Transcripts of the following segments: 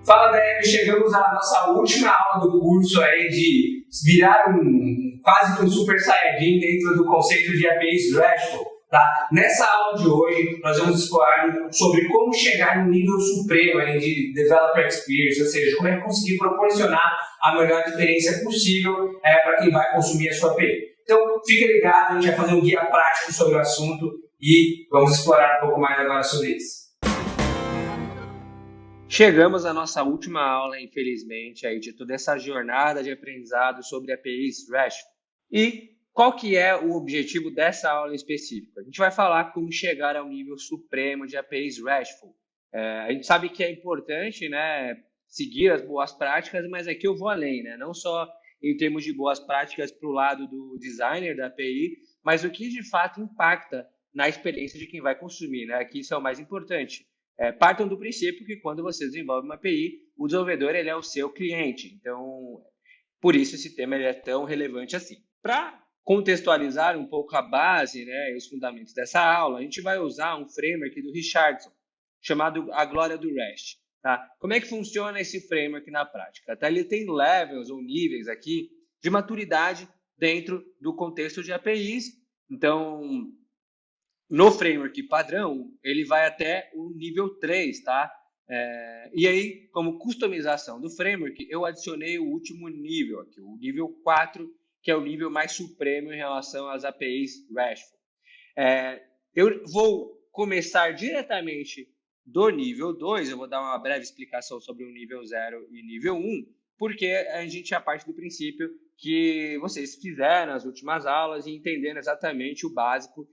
Fala, Débora, chegamos à nossa última aula do curso aí de virar quase que um super saiyajin dentro do conceito de APIs RESTful. Tá? Nessa aula de hoje, nós vamos explorar sobre como chegar no nível supremo aí de Developer Experience, ou seja, como é que conseguir proporcionar a melhor experiência possível para quem vai consumir a sua API. Então, fique ligado, a gente vai fazer um guia prático sobre o assunto e vamos explorar um pouco mais agora sobre isso. Chegamos à nossa última aula, infelizmente, aí de toda essa jornada de aprendizado sobre APIs RESTful. E qual que é o objetivo dessa aula em específico? A gente vai falar como chegar ao nível supremo de APIs RESTful. A gente sabe que é importante, né, seguir as boas práticas, mas aqui eu vou além, né? Não só em termos de boas práticas para o lado do designer da API, mas o que de fato impacta na experiência de quem vai consumir, né? Aqui isso é o mais importante. Partam do princípio que quando você desenvolve uma API, o desenvolvedor ele é o seu cliente. Então, por isso esse tema ele é tão relevante assim. Para contextualizar um pouco a base, né, e os fundamentos dessa aula, a gente vai usar um framework do Richardson, chamado A Glória do REST. Tá? Como é que funciona esse framework na prática? Tá? Ele tem levels ou níveis aqui de maturidade dentro do contexto de APIs. Então, no framework padrão, ele vai até o nível 3, tá? E aí, como customização do framework, eu adicionei o último nível aqui, o nível 4, que é o nível mais supremo em relação às APIs RESTful. Eu vou começar diretamente do nível 2, eu vou dar uma breve explicação sobre o nível 0 e nível 1, porque a gente é a parte do princípio que vocês fizeram as últimas aulas e entenderam exatamente o básico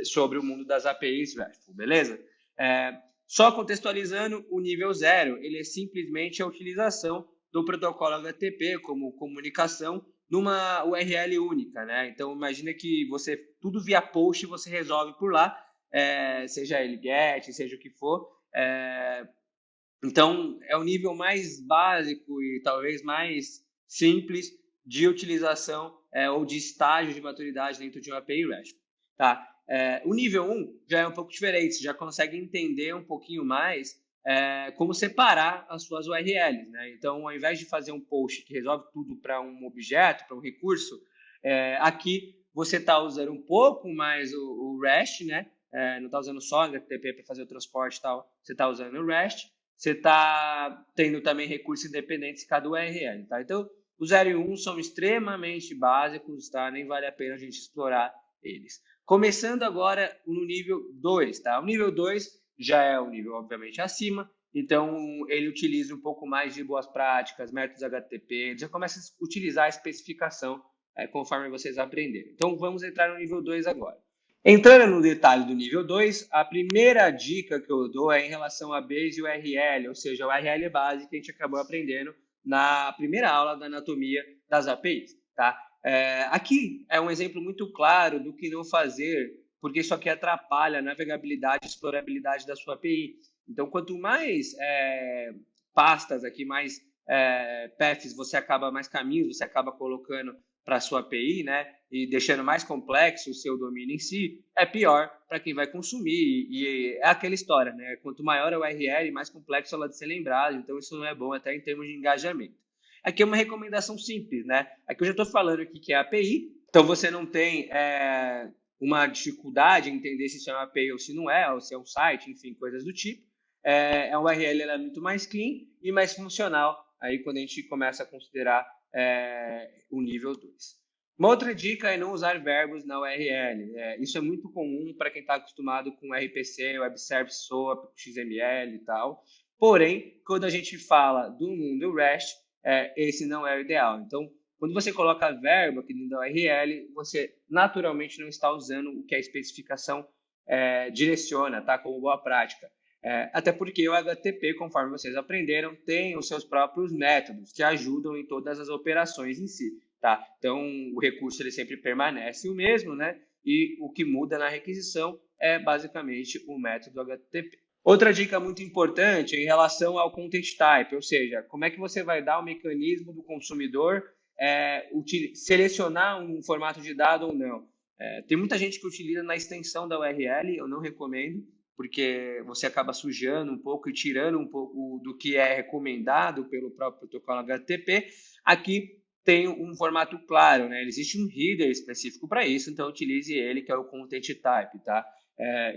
sobre o mundo das APIs RESTful, beleza? Só contextualizando, o nível 0, ele é simplesmente a utilização do protocolo HTTP como comunicação numa URL única, né? Então, imagina que você, tudo via post, você resolve por lá, seja ele GET, seja o que for. Então, é o nível mais básico e talvez mais simples de utilização ou de estágio de maturidade dentro de uma API RESTful. Tá? O nível 1 já é um pouco diferente, você já consegue entender um pouquinho mais como separar as suas URLs. Né? Então, ao invés de fazer um post que resolve tudo para um objeto, para um recurso, aqui você está usando um pouco mais o REST, né? Não está usando só HTTP para fazer o transporte e tal, você está usando o REST. Você está tendo também recursos independentes em cada URL. Tá? Então, o 0 e 1 são extremamente básicos, tá? Nem vale a pena a gente explorar eles. Começando agora no nível 2. Tá? O nível 2 já é um nível, obviamente, acima, então ele utiliza um pouco mais de boas práticas, métodos HTTP, já começa a utilizar a especificação conforme vocês aprenderem. Então, vamos entrar no nível 2 agora. Entrando no detalhe do nível 2, a primeira dica que eu dou é em relação a base URL, ou seja, a URL base que a gente acabou aprendendo na primeira aula da anatomia das APIs. Tá? Aqui é um exemplo muito claro do que não fazer, porque isso aqui atrapalha a navegabilidade e explorabilidade da sua API. Então, quanto mais pastas aqui, mais paths mais caminhos você acaba colocando para a sua API, né, e deixando mais complexo o seu domínio em si, é pior para quem vai consumir. E é aquela história, né? Quanto maior a URL, mais complexo ela de ser lembrada. Então, isso não é bom até em termos de engajamento. Aqui é uma recomendação simples, né? Aqui eu já estou falando aqui que é API, então você não tem uma dificuldade em entender se isso é uma API ou se não é, ou se é um site, enfim, coisas do tipo. A URL ela é muito mais clean e mais funcional aí quando a gente começa a considerar o nível 2. Uma outra dica é não usar verbos na URL. Isso é muito comum para quem está acostumado com RPC, Web Service, SOAP, XML e tal. Porém, quando a gente fala do mundo REST, esse não é o ideal. Então, quando você coloca verbo aqui dentro da URL, você naturalmente não está usando o que a especificação direciona, tá? Como boa prática. Até porque o HTTP, conforme vocês aprenderam, tem os seus próprios métodos que ajudam em todas as operações em si. Tá? Então, o recurso ele sempre permanece o mesmo, né? E o que muda na requisição é basicamente o método HTTP. Outra dica muito importante é em relação ao content type, ou seja, como é que você vai dar o mecanismo do consumidor selecionar um formato de dado ou não. Tem muita gente que utiliza na extensão da URL, eu não recomendo, porque você acaba sujando um pouco e tirando um pouco do que é recomendado pelo próprio protocolo HTTP. Aqui tem um formato claro, né? Existe um header específico para isso, então utilize ele, que é o Content Type, tá?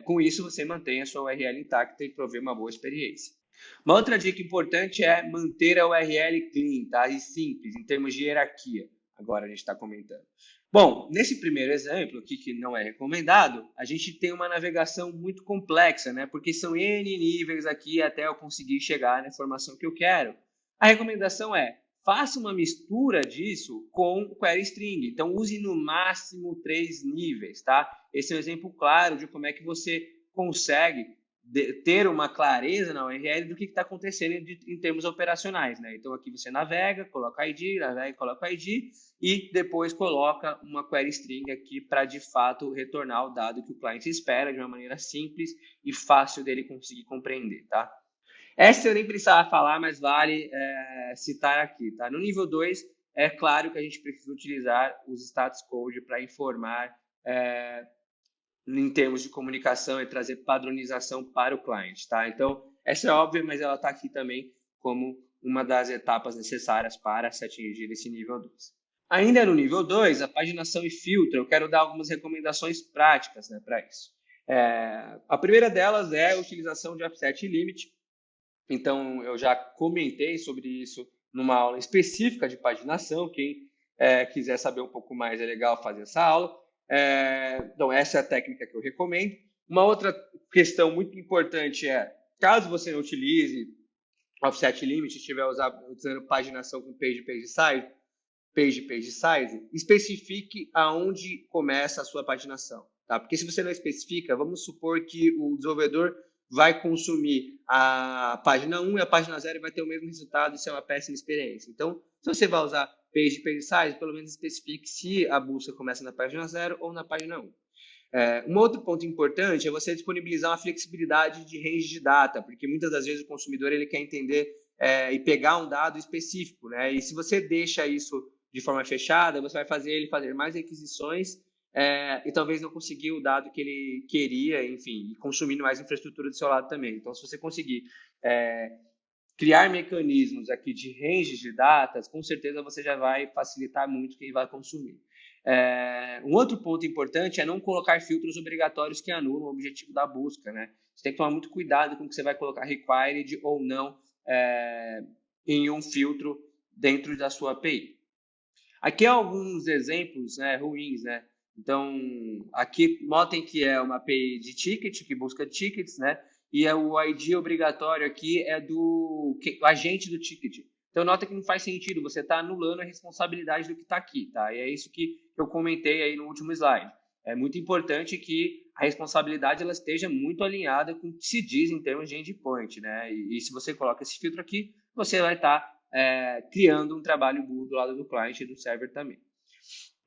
Com isso, você mantém a sua URL intacta e provê uma boa experiência. Uma outra dica importante é manter a URL clean, tá? E simples, em termos de hierarquia. Agora a gente está comentando. Bom, nesse primeiro exemplo aqui, que não é recomendado, a gente tem uma navegação muito complexa, né? Porque são N níveis aqui até eu conseguir chegar na informação que eu quero. A recomendação é, faça uma mistura disso com query string. Então, use no máximo 3 níveis, tá? Esse é um exemplo claro de como é que você consegue ter uma clareza na URL do que está acontecendo em termos operacionais, né? Então, aqui você navega, coloca ID, navega, coloca ID e depois coloca uma query string aqui para, de fato, retornar o dado que o cliente espera de uma maneira simples e fácil dele conseguir compreender, tá? Essa eu nem precisava falar, mas vale citar aqui, tá? No nível 2, é claro que a gente precisa utilizar os status code para informar em termos de comunicação e trazer padronização para o cliente, tá? Então, essa é óbvia, mas ela está aqui também como uma das etapas necessárias para se atingir esse nível 2. Ainda no nível 2, a paginação e filtro, eu quero dar algumas recomendações práticas, né, para isso. A primeira delas é a utilização de offset limit. Então, eu já comentei sobre isso numa aula específica de paginação. Quem quiser saber um pouco mais, é legal fazer essa aula. Então, essa é a técnica que eu recomendo. Uma outra questão muito importante é, caso você não utilize offset limit, estiver usando paginação com page size, especifique aonde começa a sua paginação. Tá? Porque se você não especifica, vamos supor que o desenvolvedor vai consumir a página 1 e a página 0 vai ter o mesmo resultado, isso é uma péssima experiência. Então, se você vai usar page size, pelo menos especifique se a busca começa na página 0 ou na página 1. Um outro ponto importante é você disponibilizar uma flexibilidade de range de data, porque muitas das vezes o consumidor ele quer entender e pegar um dado específico, né? E se você deixa isso de forma fechada, você vai fazer ele fazer mais requisições e talvez não conseguir o dado que ele queria, enfim, consumindo mais infraestrutura do seu lado também. Então, se você conseguir criar mecanismos aqui de ranges de datas, com certeza você já vai facilitar muito quem vai consumir. Um outro ponto importante é não colocar filtros obrigatórios que anulam o objetivo da busca, né? Você tem que tomar muito cuidado com o que você vai colocar required ou não em um filtro dentro da sua API. Aqui alguns exemplos ruins, né? Então, aqui notem que é uma API de ticket, que busca tickets, né? E o ID obrigatório aqui é do agente do ticket. Então, nota que não faz sentido, você está anulando a responsabilidade do que está aqui, tá? E é isso que eu comentei aí no último slide. É muito importante que a responsabilidade ela esteja muito alinhada com o que se diz em termos de endpoint, né? E se você coloca esse filtro aqui, você vai estar criando um trabalho burro do lado do cliente e do server também.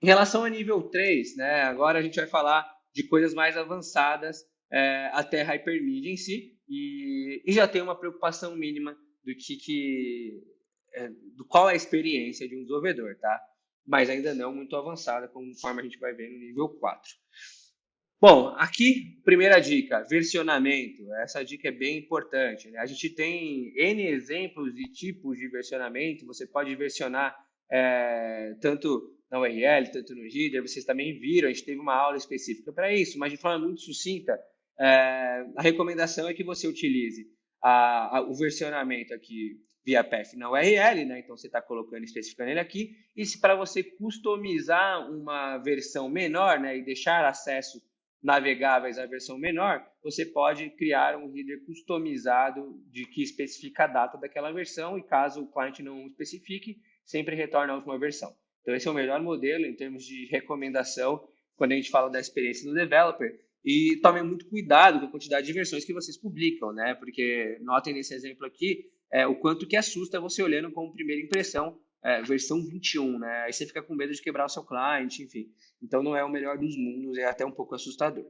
Em relação a nível 3, né, agora a gente vai falar de coisas mais avançadas até Hypermedia em si, e já tem uma preocupação mínima do qual é a experiência de um desenvolvedor, tá? Mas ainda não muito avançada, conforme a gente vai ver no nível 4. Bom, aqui, primeira dica, versionamento. Essa dica é bem importante, né? A gente tem N exemplos de tipos de versionamento. Você pode versionar tanto na URL, tanto no header. Vocês também viram, a gente teve uma aula específica para isso, mas de forma muito sucinta, a recomendação é que você utilize o versionamento aqui via path na URL, né? Então você está colocando, especificando ele aqui. E se para você customizar uma versão menor, né, e deixar acesso navegáveis à versão menor, você pode criar um header customizado de que especifica a data daquela versão e caso o cliente não especifique, sempre retorna a última versão. Então esse é o melhor modelo em termos de recomendação quando a gente fala da experiência do developer. E tomem muito cuidado com a quantidade de versões que vocês publicam, né? Porque notem nesse exemplo aqui o quanto que assusta você olhando como primeira impressão versão 21, né? Aí você fica com medo de quebrar o seu cliente, enfim. Então não é o melhor dos mundos, é até um pouco assustador.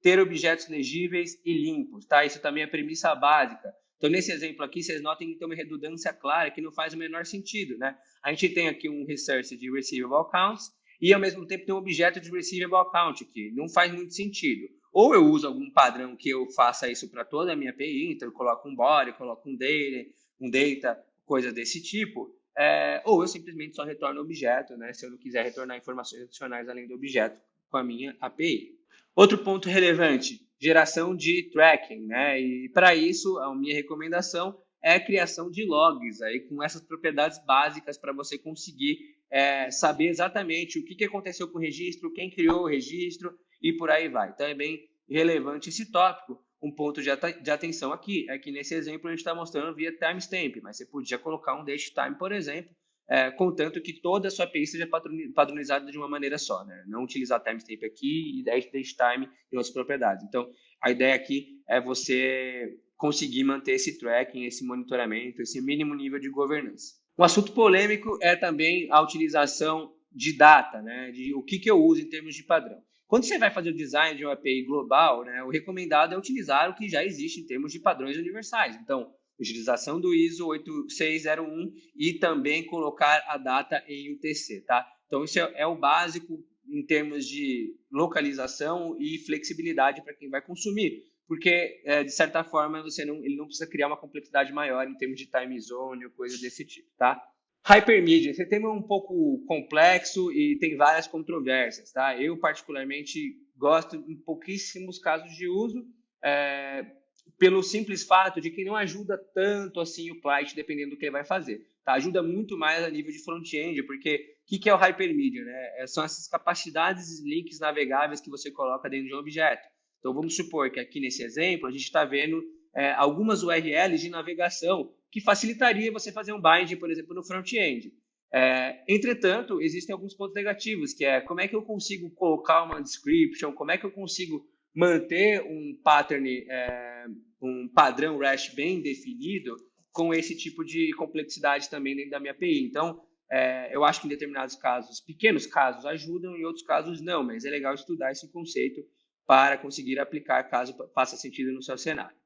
Ter objetos legíveis e limpos, tá? Isso também é premissa básica. Então nesse exemplo aqui, vocês notem que tem uma redundância clara que não faz o menor sentido, né? A gente tem aqui um resource de receivable accounts e ao mesmo tempo tem um objeto de receivable account aqui. Não faz muito sentido. ou eu uso algum padrão que eu faça isso para toda a minha API, então eu coloco um body, coloco um data, coisa desse tipo, ou eu simplesmente só retorno o objeto, né, se eu não quiser retornar informações adicionais além do objeto com a minha API. Outro ponto relevante, geração de tracking, né, e para isso a minha recomendação é a criação de logs aí com essas propriedades básicas para você conseguir saber exatamente o que aconteceu com o registro, quem criou o registro e por aí vai. Então é bem relevante esse tópico. Um ponto de atenção aqui é que nesse exemplo a gente está mostrando via timestamp, mas você podia colocar um datetime, por exemplo, contanto que toda a sua API seja padronizada de uma maneira só, né? Não utilizar timestamp aqui e datetime em outras propriedades. Então, a ideia aqui é você conseguir manter esse tracking, esse monitoramento, esse mínimo nível de governança. Um assunto polêmico é também a utilização de data, né? De o que eu uso em termos de padrão. Quando você vai fazer o design de uma API global, né, o recomendado é utilizar o que já existe em termos de padrões universais. Então, utilização do ISO 8601 e também colocar a data em UTC, tá? Então, isso é o básico em termos de localização e flexibilidade para quem vai consumir, porque, de certa forma, ele não precisa criar uma complexidade maior em termos de time zone ou coisa desse tipo, tá? Hypermedia, esse tema é um pouco complexo e tem várias controvérsias, tá? Eu, particularmente, gosto em pouquíssimos casos de uso, pelo simples fato de que não ajuda tanto assim o client, dependendo do que ele vai fazer. Tá? Ajuda muito mais a nível de front-end, porque o que é o Hypermedia? Né? São essas capacidades e links navegáveis que você coloca dentro de um objeto. Então, vamos supor que aqui nesse exemplo, a gente está vendo algumas URLs de navegação que facilitaria você fazer um bind, por exemplo, no front-end. Entretanto, existem alguns pontos negativos, que é como é que eu consigo colocar uma description, como é que eu consigo manter um pattern, um padrão REST bem definido com esse tipo de complexidade também dentro da minha API. Então, eu acho que em determinados casos, pequenos casos ajudam, em outros casos não, mas é legal estudar esse conceito para conseguir aplicar caso faça sentido no seu cenário.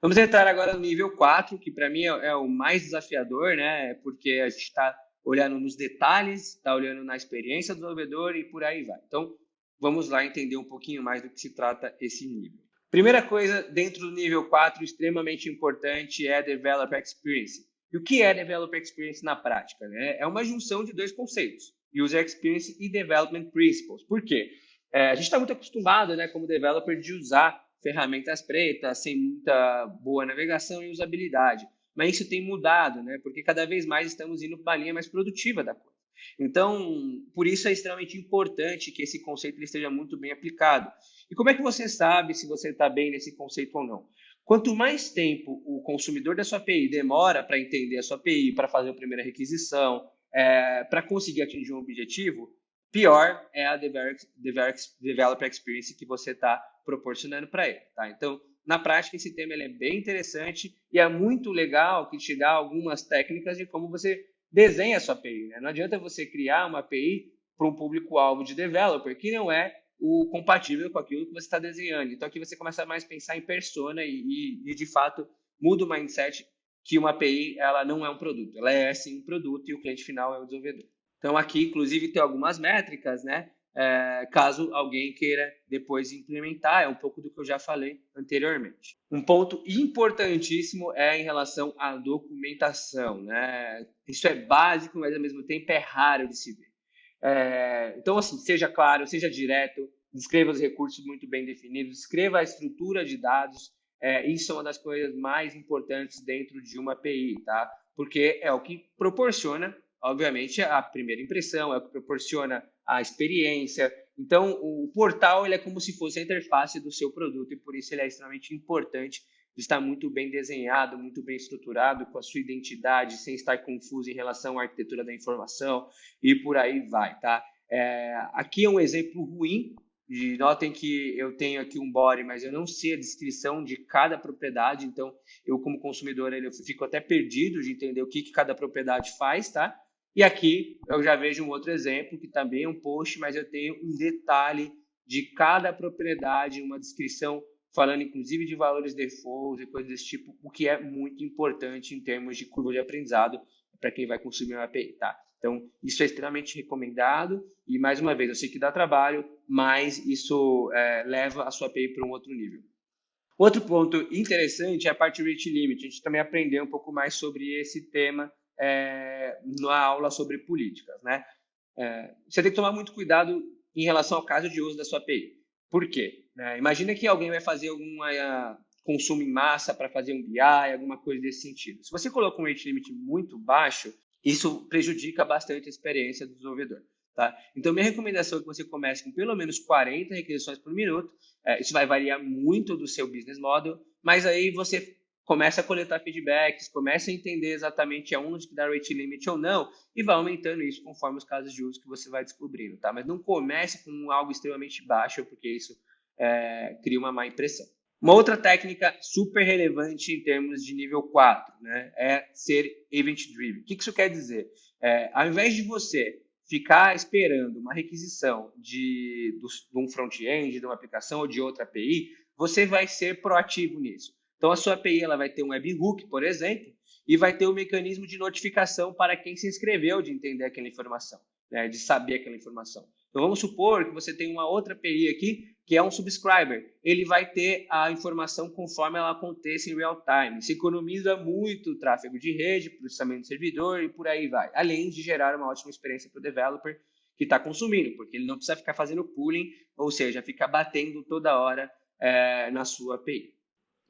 Vamos entrar agora no nível 4, que para mim é o mais desafiador, né? Porque a gente está olhando nos detalhes, está olhando na experiência do desenvolvedor e por aí vai. Então, vamos lá entender um pouquinho mais do que se trata esse nível. Primeira coisa, dentro do nível 4, extremamente importante é Developer Experience. E o que é Developer Experience na prática? Né? É uma junção de dois conceitos, User Experience e Development Principles. Por quê? A gente está muito acostumado, né, como developer, de usar ferramentas pretas, sem muita boa navegação e usabilidade. Mas isso tem mudado, né? Porque cada vez mais estamos indo para uma linha mais produtiva da coisa. Então, por isso é extremamente importante que esse conceito esteja muito bem aplicado. E como é que você sabe se você está bem nesse conceito ou não? Quanto mais tempo o consumidor da sua API demora para entender a sua API, para fazer a primeira requisição, para conseguir atingir um objetivo, pior é a Developer Experience que você está proporcionando para ele. Tá? Então, na prática, esse tema ele é bem interessante e é muito legal que te dá algumas técnicas de como você desenha a sua API. Né? Não adianta você criar uma API para um público-alvo de developer que não é o compatível com aquilo que você está desenhando. Então, aqui você começa mais a pensar em persona e de fato, muda o mindset que uma API ela não é um produto. Ela é, sim, um produto e o cliente final é o desenvolvedor. Então, aqui, inclusive, tem algumas métricas, né? Caso alguém queira depois implementar, é um pouco do que eu já falei anteriormente. Um ponto importantíssimo é em relação à documentação, né? Isso é básico, mas ao mesmo tempo é raro de se ver. Então, assim, seja claro, seja direto, descreva os recursos muito bem definidos, escreva a estrutura de dados, isso é uma das coisas mais importantes dentro de uma API, tá? Porque é o que proporciona, obviamente, a primeira impressão, é o que proporciona a experiência. Então, o portal ele é como se fosse a interface do seu produto e por isso ele é extremamente importante de estar muito bem desenhado, muito bem estruturado, com a sua identidade, sem estar confuso em relação à arquitetura da informação e por aí vai, tá? Aqui é um exemplo ruim. Notem que eu tenho aqui um body, mas eu não sei a descrição de cada propriedade, então eu como consumidor eu fico até perdido de entender o que cada propriedade faz, tá? E aqui eu já vejo um outro exemplo, que também é um post, mas eu tenho um detalhe de cada propriedade, uma descrição falando inclusive de valores defaults e coisas desse tipo, o que é muito importante em termos de curva de aprendizado, para quem vai consumir uma API, tá? Então, isso é extremamente recomendado e, mais uma vez, eu sei que dá trabalho, mas isso leva a sua API para um outro nível. Outro ponto interessante é a parte rate limit. A gente também aprendeu um pouco mais sobre esse tema na aula sobre políticas, né? Você tem que tomar muito cuidado em relação ao caso de uso da sua API. Por quê? Imagina que alguém vai fazer algum consumo em massa para fazer um BI, alguma coisa desse sentido. Se você coloca um rate limit muito baixo, isso prejudica bastante a experiência do desenvolvedor. Tá? Então, minha recomendação é que você comece com pelo menos 40 requisições por minuto. Isso vai variar muito do seu business model, mas aí você começa a coletar feedbacks, começa a entender exatamente aonde que dá rate limit ou não, e vai aumentando isso conforme os casos de uso que você vai descobrindo. Tá? Mas não comece com algo extremamente baixo, porque isso cria uma má impressão. Uma outra técnica super relevante em termos de nível 4, né, é ser event-driven. O que isso quer dizer? Ao invés de você ficar esperando uma requisição de um front-end, de uma aplicação ou de outra API, você vai ser proativo nisso. Então, a sua API ela vai ter um webhook, por exemplo, e vai ter um mecanismo de notificação para quem se inscreveu de entender aquela informação, né, de saber aquela informação. Então, vamos supor que você tem uma outra API aqui, que é um subscriber. Ele vai ter a informação conforme ela aconteça em real time. Isso economiza muito tráfego de rede, processamento de servidor e por aí vai. Além de gerar uma ótima experiência para o developer que está consumindo, porque ele não precisa ficar fazendo pooling, ou seja, ficar batendo toda hora na sua API.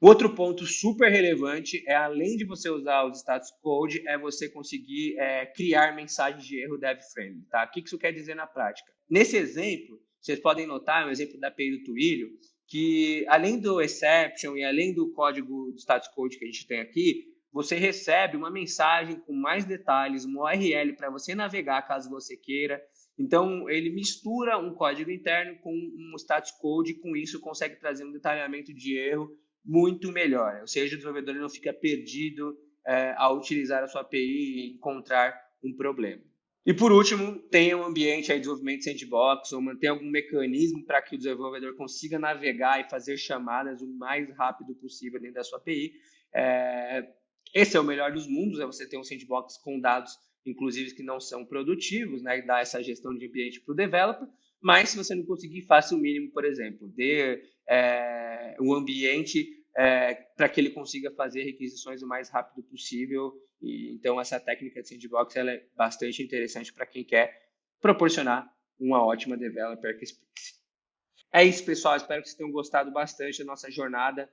Outro ponto super relevante é, além de você usar os status code, é você conseguir criar mensagens de erro dev-friendly. Tá? O que isso quer dizer na prática? Nesse exemplo, vocês podem notar, um exemplo da API do Twilio, que além do exception e além do código do status code que a gente tem aqui, você recebe uma mensagem com mais detalhes, uma URL para você navegar caso você queira. Então, ele mistura um código interno com um status code e com isso consegue trazer um detalhamento de erro muito melhor. Ou seja, o desenvolvedor não fica perdido ao utilizar a sua API e encontrar um problema. E por último, tenha um ambiente de desenvolvimento sandbox ou mantenha algum mecanismo para que o desenvolvedor consiga navegar e fazer chamadas o mais rápido possível dentro da sua API. Esse é o melhor dos mundos, é você ter um sandbox com dados, inclusive, que não são produtivos, né, e dar essa gestão de ambiente para o developer. Mas se você não conseguir, faça o mínimo, por exemplo, dê um ambiente para que ele consiga fazer requisições o mais rápido possível. E, então, essa técnica de sandbox ela é bastante interessante para quem quer proporcionar uma ótima developer experience. É isso, pessoal. Espero que vocês tenham gostado bastante da nossa jornada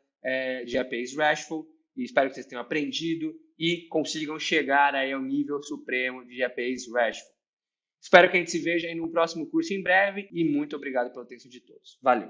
de APIs RESTful. E espero que vocês tenham aprendido e consigam chegar aí ao nível supremo de APIs RESTful. Espero que a gente se veja aí no próximo curso em breve e muito obrigado pela atenção de todos. Valeu!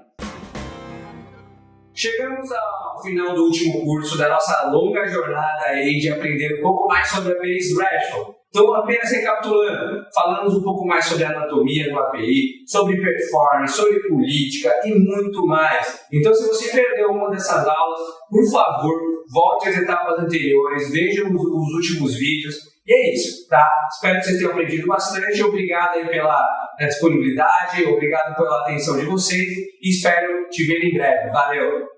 Chegamos ao final do último curso da nossa longa jornada aí de aprender um pouco mais sobre APIs RESTful. Então, apenas recapitulando, falamos um pouco mais sobre a anatomia do API, sobre performance, sobre política e muito mais. Então, se você perdeu uma dessas aulas, por favor, volte às etapas anteriores, veja os últimos vídeos. E é isso, tá? Espero que vocês tenham aprendido bastante. Obrigado aí pela disponibilidade, obrigado pela atenção de vocês e espero te ver em breve. Valeu!